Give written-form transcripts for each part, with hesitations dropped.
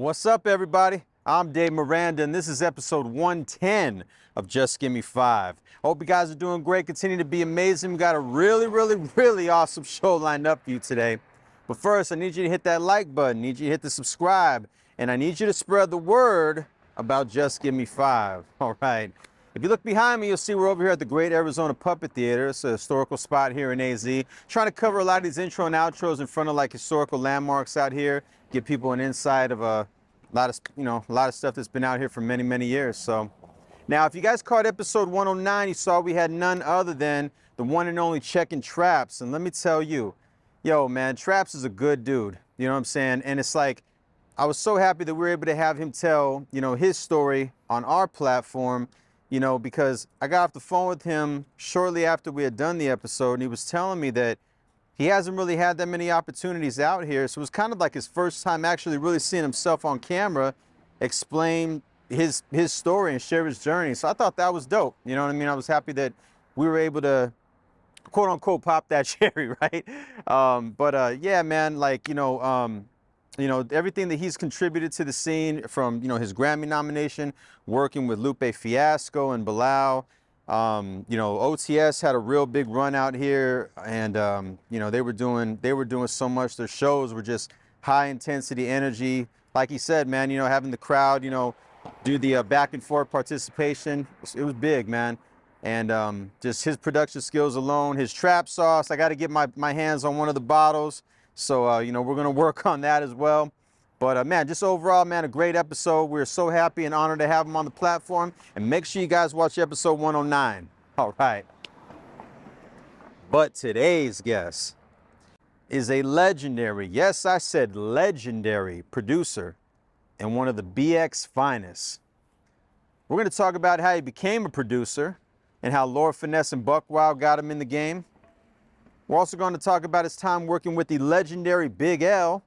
What's up, everybody? I'm Dave Miranda, and this is episode 110 of Just Give Me 5. I hope you guys are doing great. Continue to be amazing. We got a really awesome show lined up for you today. But first, I need you to hit that like button. I need you to hit the subscribe. And I need you to spread the word about Just Give Me 5. All right. If you look behind me, you'll see we're over here at the Great Arizona Puppet Theater. It's a historical spot here in AZ. Trying to cover a lot of these intro and outros in front of like historical landmarks out here. Give people an insight of a lot of stuff that's been out here for many years. So now, if you guys caught episode 109, you saw we had none other than the one and only Checkin' Traps. And let me tell you, yo, man, Traps is a good dude. You know what I'm saying? And it's like, I was so happy that we were able to have him tell, his story on our platform, because I got off the phone with him shortly after we had done the episode, and he was telling me that he hasn't really had that many opportunities out here. So it was kind of like his first time actually really seeing himself on camera explain his story and share his journey. So I thought that was dope. You know what I mean? I was happy that we were able to, quote unquote, pop that cherry, right? Yeah, man, everything that he's contributed to the scene from, his Grammy nomination, working with Lupe Fiasco and Bilal. OTS had a real big run out here, and they were doing so much. Their shows were just high intensity energy. Like he said, man, having the crowd, do the back and forth participation. It was big, man. And just his production skills alone, his trap sauce. I got to get my hands on one of the bottles. So, we're going to work on that as well. But, man, just overall, man, a great episode. We're so happy and honored to have him on the platform. And make sure you guys watch episode 109. All right. But today's guest is a legendary, yes, I said legendary producer and one of the BX finest. We're going to talk about how he became a producer and how Lord Finesse and Buck Wild got him in the game. We're also going to talk about his time working with the legendary Big L,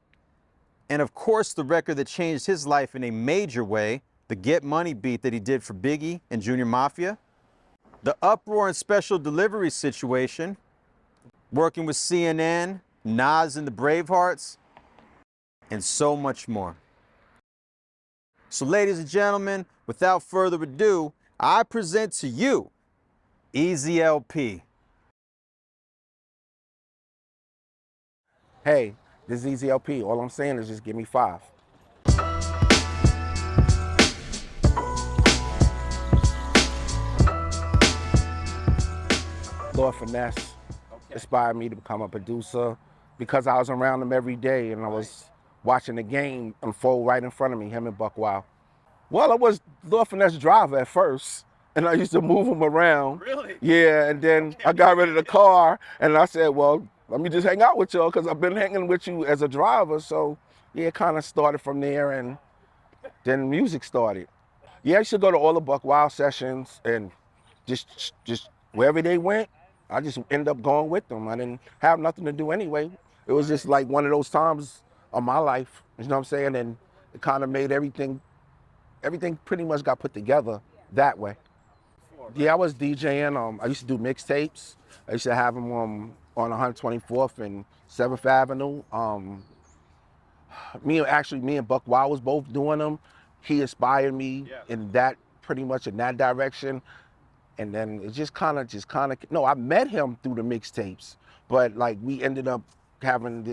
and of course the record that changed his life in a major way, the Get Money beat that he did for Biggie and Junior Mafia, the uproar and special delivery situation, working with CNN, Nas and the Bravehearts, and so much more. So ladies and gentlemen, without further ado, I present to you Easy Elpee. Hey, this is Easy Elpee. All I'm saying is just give me 5. Lord Finesse inspired me to become a producer because I was around him every day and I was watching the game unfold right in front of me, him and Buck Wild. Well, I was Lord Finesse driver at first, and I used to move him around. Really? Yeah, and then I got rid of the car, and I said, well, let me just hang out with y'all because I've been hanging with you as a driver. So yeah, it kind of started from there, and then music started. Yeah, I used to go to all the Buck Wild sessions, and just wherever they went, I just ended up going with them. I didn't have nothing to do anyway. It was just like one of those times of my life, you know what I'm saying? And it kind of made everything pretty much got put together that way. Yeah, I was DJing. I used to do mixtapes. I used to have them on 124th and 7th Avenue. Me and Buck Wild was both doing them. He inspired me in that, pretty much in that direction. And then it just kind of, no, I met him through the mixtapes, but like we ended up having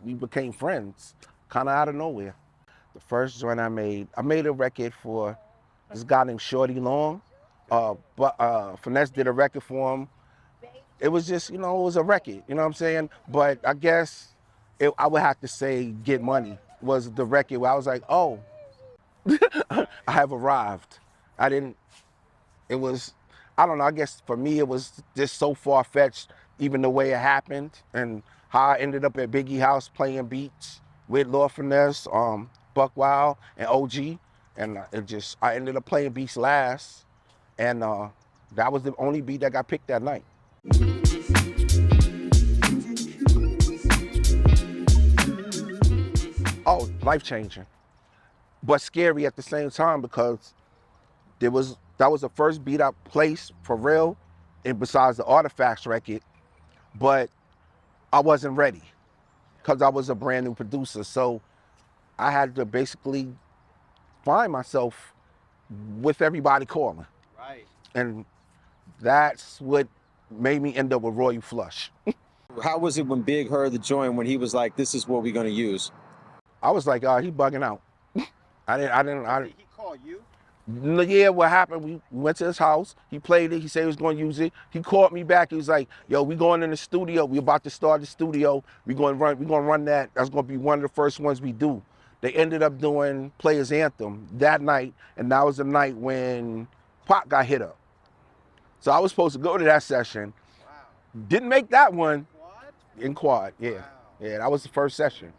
we became friends, kind of out of nowhere. The first joint I made a record for this guy named Shorty Long. Finesse did a record for him. It was just, it was a record, you know what I'm saying? But I guess I would have to say Get Money was the record where I was like, oh, I have arrived. I don't know, I guess for me it was just so far-fetched, even the way it happened and how I ended up at Biggie house playing beats with Lord Finesse, Buck Wild, and OG. And I ended up playing beats last. And that was the only beat that got picked that night. Oh, life-changing, but scary at the same time because that was the first beat I placed for real, and besides the Artifacts record, but I wasn't ready because I was a brand new producer. So I had to basically find myself with everybody calling. Right. And that's what made me end up with Royal Flush. How was it when Big heard the joint when he was like, "This is what we're gonna use"? I was like, he bugging out. Did he call you? Yeah, what happened, we went to his house, he played it, he said he was gonna use it. He called me back, he was like, yo, we going in the studio, we about to start the studio, we gonna run that, that's gonna be one of the first ones we do. They ended up doing Players Anthem that night, and that was the night when Pac got hit up. So I was supposed to go to that session. Wow. Didn't make that one. Quad? In quad, yeah. Wow. Yeah, that was the first session.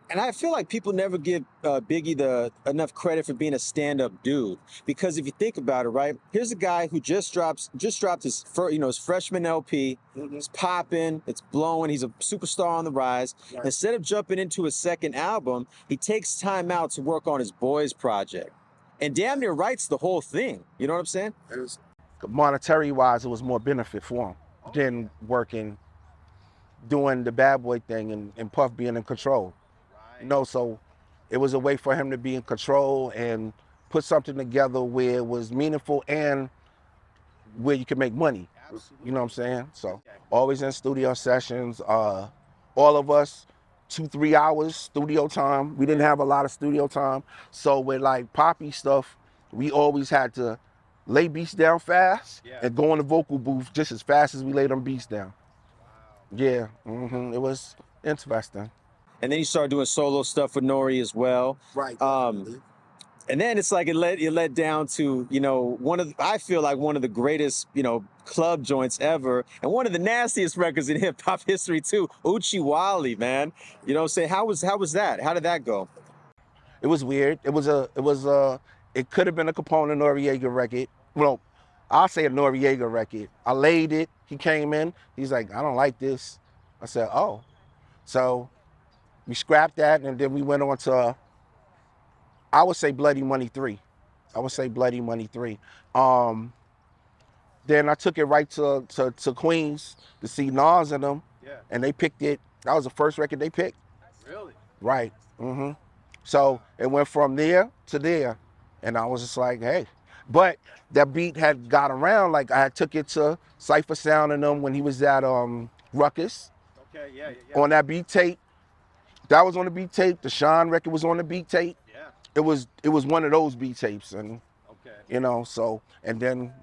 And I feel like people never give Biggie enough credit for being a stand-up dude, because if you think about it, right, here's a guy who just dropped his his freshman LP. Mm-hmm. It's popping, it's blowing. He's a superstar on the rise. Right. Instead of jumping into a second album, he takes time out to work on his boys project, and damn near writes the whole thing. You know what I'm saying? Monetary wise, it was more benefit for him than working, doing the bad boy thing and Puff being in control. So it was a way for him to be in control and put something together where it was meaningful and where you can make money. Absolutely. You know what I'm saying? So always in studio sessions, all of us, 2-3 hours studio time. We didn't have a lot of studio time. So with like poppy stuff, we always had to lay beats down fast and go in the vocal booth just as fast as we laid them beats down. Wow. Yeah, it was interesting. And then you started doing solo stuff with Nori as well. Right. And then it's like it led down to, I feel like one of the greatest, club joints ever, and one of the nastiest records in hip hop history too, Oochie Wally, man. You know what I'm saying? How was that? How did that go? It was weird. It could have been a Capone Noriega record. Well, I'll say a Noriega record. I laid it. He came in. He's like, I don't like this. I said, oh. So we scrapped that, and then we went on to, I would say Bloody Money 3. Then I took it right to Queens to see Nas and them, and they picked it. That was the first record they picked. Really? Right. So it went from there to there, and I was just like, hey. But that beat had got around. Like I took it to Cypher Sound and them when he was at Ruckus. Okay, yeah. On that beat tape. That was on the beat tape. The Sean record was on the beat tape. Yeah. It was one of those beat tapes, and so, and then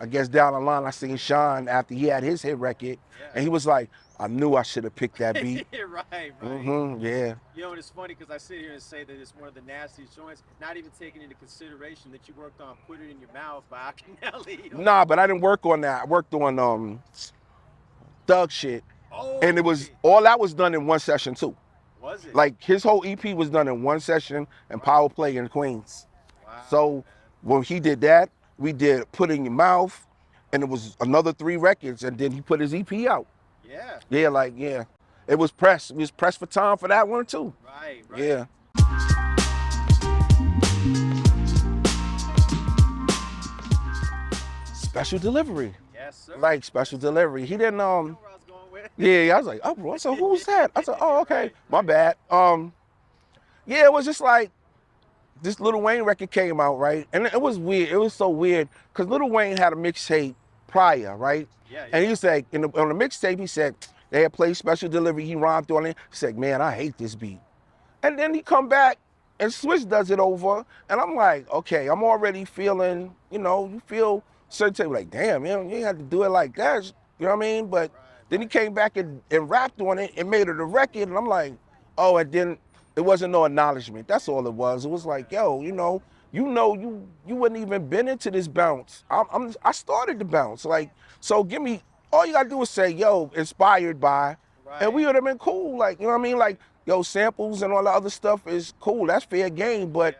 I guess down the line I seen Sean after he had his hit record, and he was like, I knew I should have picked that beat. Right. Yeah. And it's funny because I sit here and say that it's one of the nastiest joints, not even taking into consideration that you worked on "Put It in Your Mouth" by Akinelli. Nah, but I didn't work on that. I worked on Thug Shit, and it was all that was done in one session too. Was it? Like his whole EP was done in one session and Power Play in Queens. Wow. So when he did that, we did Put It in Your Mouth, and it was another 3 records, and then he put his EP out. Yeah. It was pressed. It was pressed for time for that one too. Right. Yeah. Special delivery. Yes, sir. Like special delivery. He didn't Yeah, I was like, oh, bro. So who's that? I said, oh, okay, my bad. Yeah, it was just like this Lil Wayne record came out, right? And it was weird. It was so weird because Lil Wayne had a mixtape prior, right? Yeah. And he was like, on the mixtape, he said they had played Special Delivery. He rhymed on it. He said, man, I hate this beat. And then he come back and Switch does it over, and I'm like, okay, I'm already feeling, you feel certain type like, damn, man, you ain't have to do it like that. You know what I mean? But then he came back and rapped on it and made it a record, and I'm like, oh, and then it wasn't no acknowledgement. That's all it was. It was like, yo, you wouldn't even been into this bounce. I started the bounce. Like, so give me, all you gotta do is say, yo, inspired by, and we would have been cool. Like, you know what I mean? Like, yo, samples and all the other stuff is cool. That's fair game, but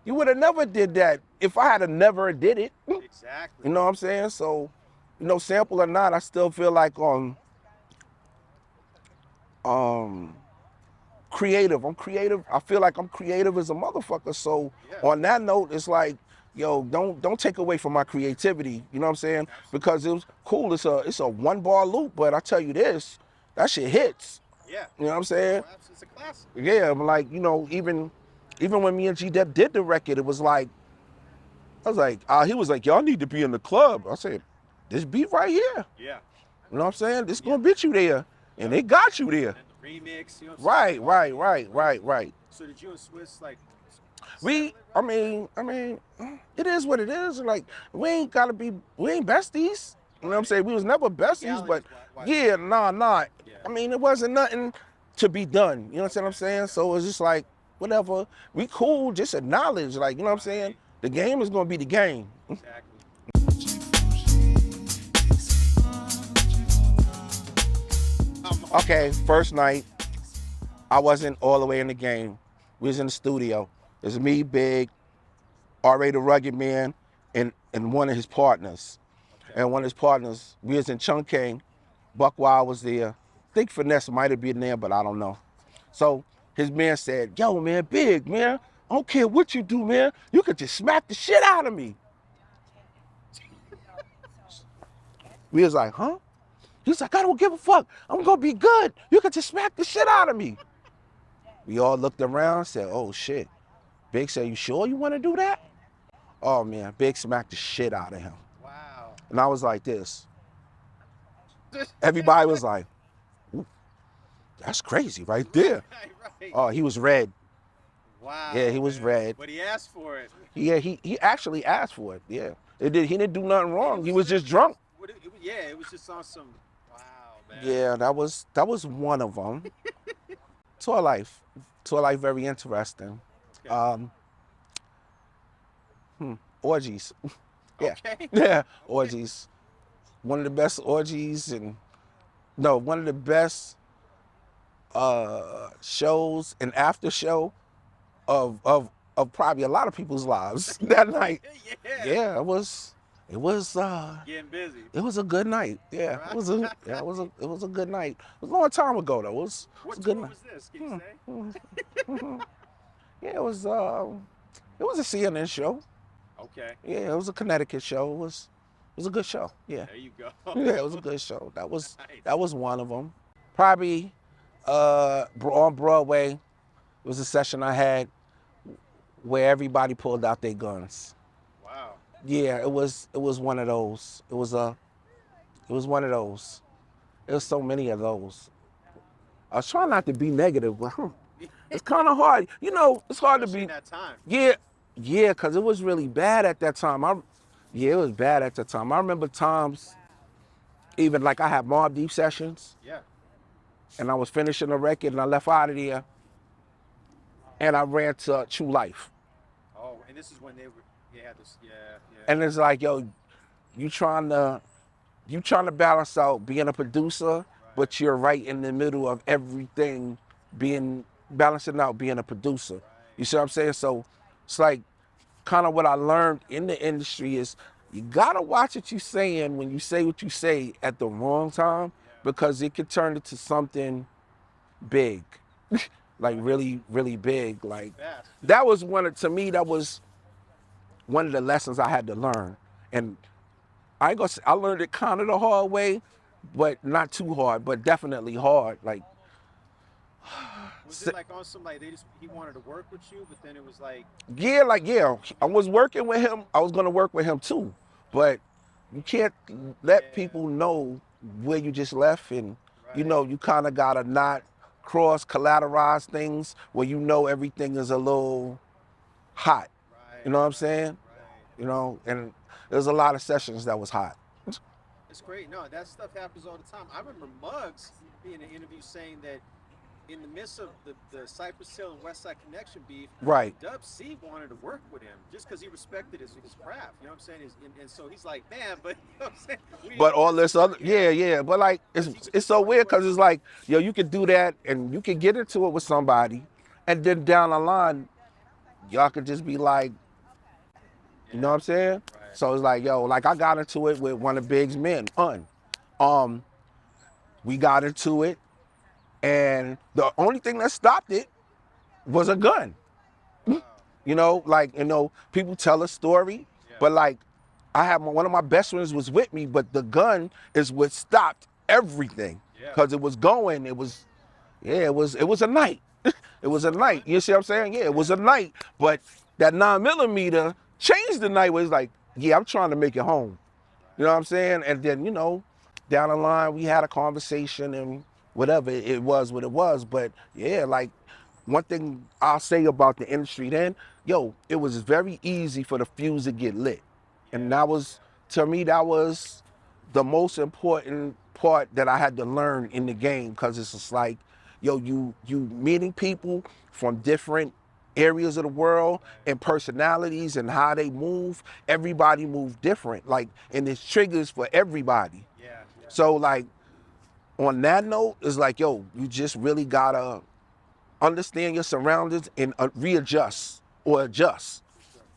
you would have never did that if I had never did it. Exactly. You know what I'm saying? So, sample or not, I still feel like creative. I'm creative. I feel like I'm creative as a motherfucker. So on that note, it's like, yo, don't take away from my creativity. You know what I'm saying? Because it was cool. It's a 1 bar loop, but I tell you this, that shit hits. Yeah. You know what I'm saying? Oh, it's a classic. Yeah, but like, you know, even when me and G-Dep did the record, it was like, I was like, he was like, y'all need to be in the club. I said, this beat right here. Yeah. You know what I'm saying? This Yeah. gonna get you there. And it got you there. And the remix, you know what I'm saying? Right. So did you and Swiss like We, I mean, it is what it is. Like, we ain't besties. You know what I'm saying? We was never besties, but yeah, nah. Yeah. I mean, it wasn't nothing to be done. You know what I'm saying? So it was just like, whatever. We cool, just acknowledge, like, you know what I'm saying? The game is gonna be the game. Exactly. Okay, first night, I wasn't all the way in the game. We was in the studio. It was me, Big, R.A. the Rugged Man, and one of his partners. Okay. And one of his partners, we was in Chungking. Buck Wild was there. I think Finesse might have been there, but I don't know. So his man said, yo, man, Big, man, I don't care what you do, man. You could just smack the shit out of me. We was like, huh? He was like, I don't give a fuck. I'm gonna be good. You could just smack the shit out of me. We all looked around and said, oh shit. Big said, you sure you wanna do that? Oh man, Big smacked the shit out of him. Wow. And I was like this. Everybody was like, ooh, that's crazy right there. Right. Oh, he was red. Wow. Yeah, he was red. But he asked for it. Yeah, he actually asked for it. Yeah, he didn't do nothing wrong. He was just drunk. Yeah, it was just on some. Wow, man. Yeah, that was one of them. Tour life, very interesting. Okay. Orgies. Yeah, Okay. yeah, orgies. One of the best orgies one of the best shows and after show of probably a lot of people's lives that night. Yeah, it was Getting busy. it was a good night. Yeah, Right. it was a good night. It was a long time ago though. It was a good What night. was this? Can you say? Yeah, it was a CNN show. Okay. Yeah, it was a Connecticut show. It was a good show. Yeah. There you go. Yeah, it was a good show. Nice. That was one of them. Probably on Broadway, it was a session I had where everybody pulled out their guns. Wow. Yeah, it was one of those. It was one of those. There was so many of those. I was trying not to be negative, but it's kind of hard. You know, it's hard Especially to in be. that time. Yeah, because it was really bad at that time. It was bad at the time. I remember times, even like I had Mobb Deep sessions, Yeah. and I was finishing a record, and I left out of there, and I ran to True Life. Oh, and this is when they had this. Yeah. And it's like, yo, you trying to balance out being a producer, but you're right in the middle of everything, balancing out being a producer. You see what I'm saying? So it's like kind of what I learned in the industry is you gotta watch what you're saying when you say what you say at the wrong time, because it could turn into something big, like really, really big. Like that was that was one of the lessons I had to learn. And I learned it kind of the hard way, but not too hard, but definitely hard. Like, was it like on some like he wanted to work with you, but then it was like yeah, I was working with him. I was gonna work with him too, but you can't let people know where you just left, and you know you kind of gotta not cross collateralize things where you know everything is a little hot. You know what I'm saying? You know, and there's a lot of sessions that was hot. It's great. No, that stuff happens all the time. I remember Muggs being in an interview saying that in the midst of the Cypress Hill and West Side Connection beef, Dub C wanted to work with him just because he respected his craft. You know what I'm saying? And so he's like, man, but you know what I'm saying? But all this other, yeah. But like, it's so weird because it's like, yo, you could do that and you could get into it with somebody, and then down the line, y'all could just be like, you know what I'm saying? Right. So it's like, yo, like I got into it with one of Big's men, we got into it, and the only thing that stopped it was a gun. Wow. You know, people tell a story, but like, I had one of my best friends was with me, but the gun is what stopped everything, because it was going, Yeah, it was a night. It was a night. You see what I'm saying? Yeah, it was a night. But that 9mm changed the night where it's like, yeah, I'm trying to make it home. You know what I'm saying? And then, down the line we had a conversation and whatever, it was what it was. But yeah, like one thing I'll say about the industry then, yo, it was very easy for the fuse to get lit. And that was, to me, that was the most important part that I had to learn in the game, because it's just like, yo, you meeting people from different areas of the world and personalities and how they move. Everybody move different, like, and there's triggers for everybody. So like on that note, it's like, yo, you just really gotta understand your surroundings and readjust or adjust.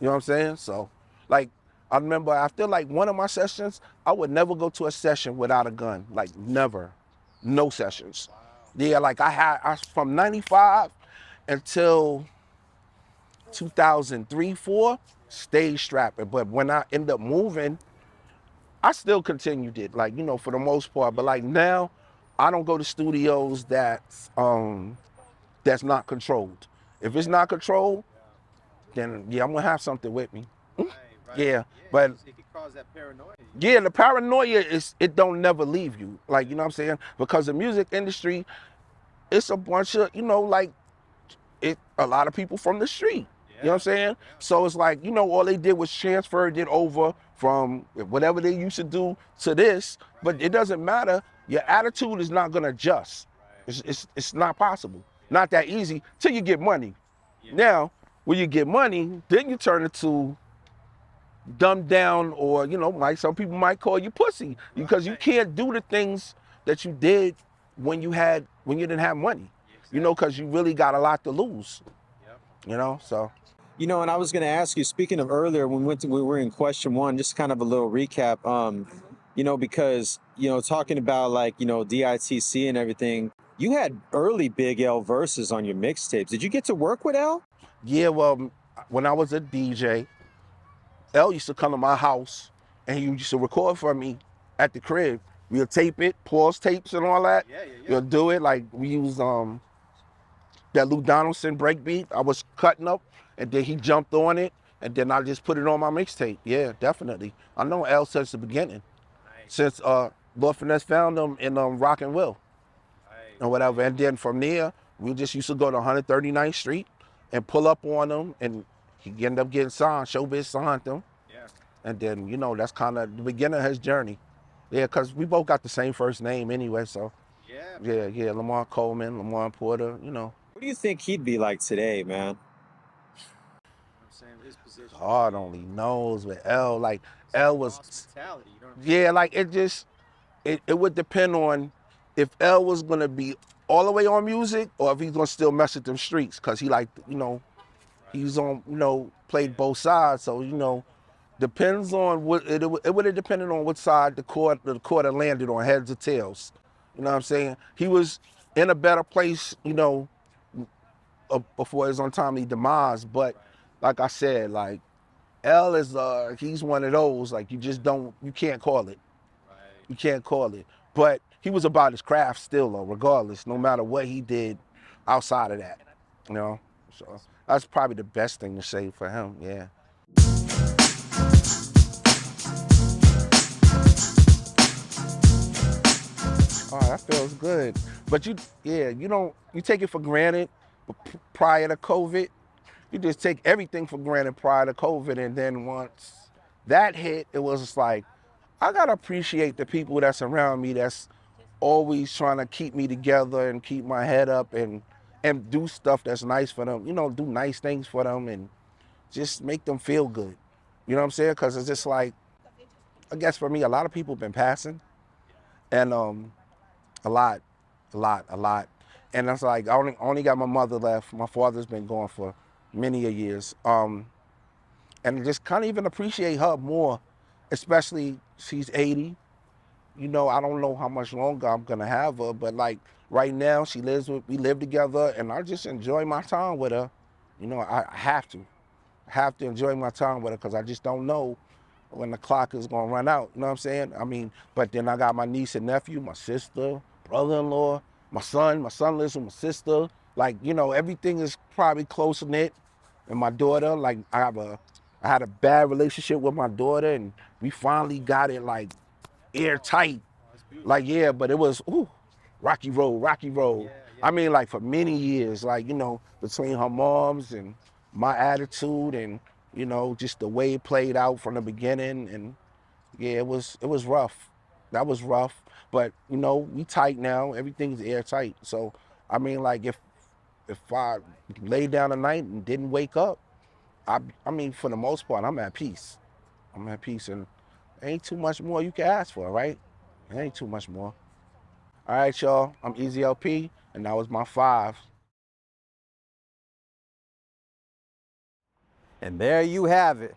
You know what I'm saying? So, like, I remember after like one of my sessions, I would never go to a session without a gun. Like, never. No sessions. Yeah, like from 95 until 2003, 4, stayed strapping. But when I end up moving, I still continued it, like, for the most part. But like now, I don't go to studios that's not controlled. If it's not controlled, then yeah, I'm gonna have something with me. Yeah, but It could cause that paranoia. yeah, the paranoia it don't never leave you. Like, you know what I'm saying? Because the music industry, it's a bunch of, like, a lot of people from the street. You know what I'm saying? So it's like, all they did was transferred it over from whatever they used to do to this, but it doesn't matter. Your attitude is not gonna adjust. It's not possible. Not that easy till you get money. Now, when you get money, then you turn into dumbed down, or like some people might call you pussy, because you can't do the things that you did when you didn't have money. Because you really got a lot to lose. So And I was going to ask you, speaking of earlier, when we were in question one, just kind of a little recap, because, talking about like, DITC and everything, you had early Big L verses on your mixtapes. Did you get to work with L? yeah, well, when I was a DJ, L used to come to my house and he used to record for me at the crib. We'll tape it, pause tapes and all that. We'll do it. Like, we used that Lou Donaldson breakbeat I was cutting up, and then he jumped on it, and then I just put it on my mixtape. Yeah, definitely. I know L since the beginning, since Lord Finesse found him in Rock and Will or whatever. And then from there, we just used to go to 139th Street and pull up on him, and he ended up getting signed. Showbiz signed him. And then, that's kind of the beginning of his journey. Yeah, because we both got the same first name anyway, so. Yeah, Lamar Coleman, Lamar Porter. What do you think he'd be like today, man? God only knows with L. Like, L was, yeah, like, it would depend on if L was gonna be all the way on music, or if he's gonna still mess with them streets, because he, like, he's on, played both sides. So, depends on what it would have depended on what side the court had landed on, heads or tails. You know what I'm saying? He was in a better place, before his untimely demise. But like I said, like, L is he's one of those, like, you can't call it. You can't call it. But he was about his craft still, though, regardless, no matter what he did outside of that. So that's probably the best thing to say for him. Yeah. Oh, that feels good. But you take it for granted prior to COVID. You just take everything for granted prior to COVID. And then once that hit, it was just like, I got to appreciate the people that's around me that's always trying to keep me together and keep my head up, and do stuff that's nice for them. Do nice things for them and just make them feel good. You know what I'm saying? Because it's just like, I guess for me, a lot of people have been passing. And a lot, a lot, a lot. And that's like, I only got my mother left. My father's been gone for many a years. And just kind of even appreciate her more, especially she's 80. I don't know how much longer I'm gonna have her, but like right now we live together, and I just enjoy my time with her. I have to enjoy my time with her, because I just don't know when the clock is gonna run out. You know what I'm saying? I mean, but then I got my niece and nephew, my sister, brother-in-law. My son lives with my sister. Like, you know, everything is probably close knit. And my daughter, like I had a bad relationship with my daughter, and we finally got it like airtight. Like, yeah, but it was rocky road, rocky road. I mean, like for many years, like, you know, between her moms and my attitude and, you know, just the way it played out from the beginning. And yeah, it was rough. That was rough. But, you know, we tight now. Everything's airtight. So, I mean, like if I laid down at night and didn't wake up, I mean, for the most part, I'm at peace. I'm at peace, and ain't too much more you can ask for, right? Ain't too much more. All right, y'all. I'm Easy Elpee, and that was my 5. And there you have it.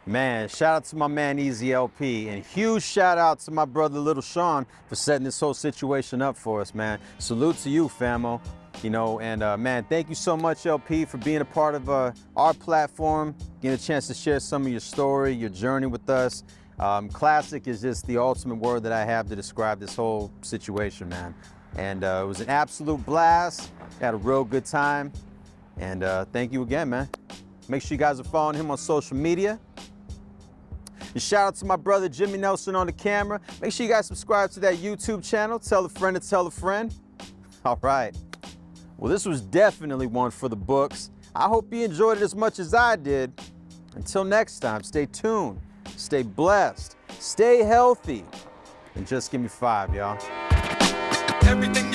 Man, shout out to my man Easy LP, and huge shout out to my brother Little Sean for setting this whole situation up for us, man. Salute to you, famo. You know, and man, thank you so much, LP, for being a part of our platform, getting a chance to share some of your story, your journey with us. Classic is just the ultimate word that I have to describe this whole situation, man. And it was an absolute blast. Had a real good time. And thank you again, man. Make sure you guys are following him on social media. And shout out to my brother Jimmy Nelson on the camera. Make sure you guys subscribe to that YouTube channel. Tell a friend to tell a friend. All right. Well, this was definitely one for the books. I hope you enjoyed it as much as I did. Until next time, stay tuned, stay blessed, stay healthy, and just give me 5, y'all. Everything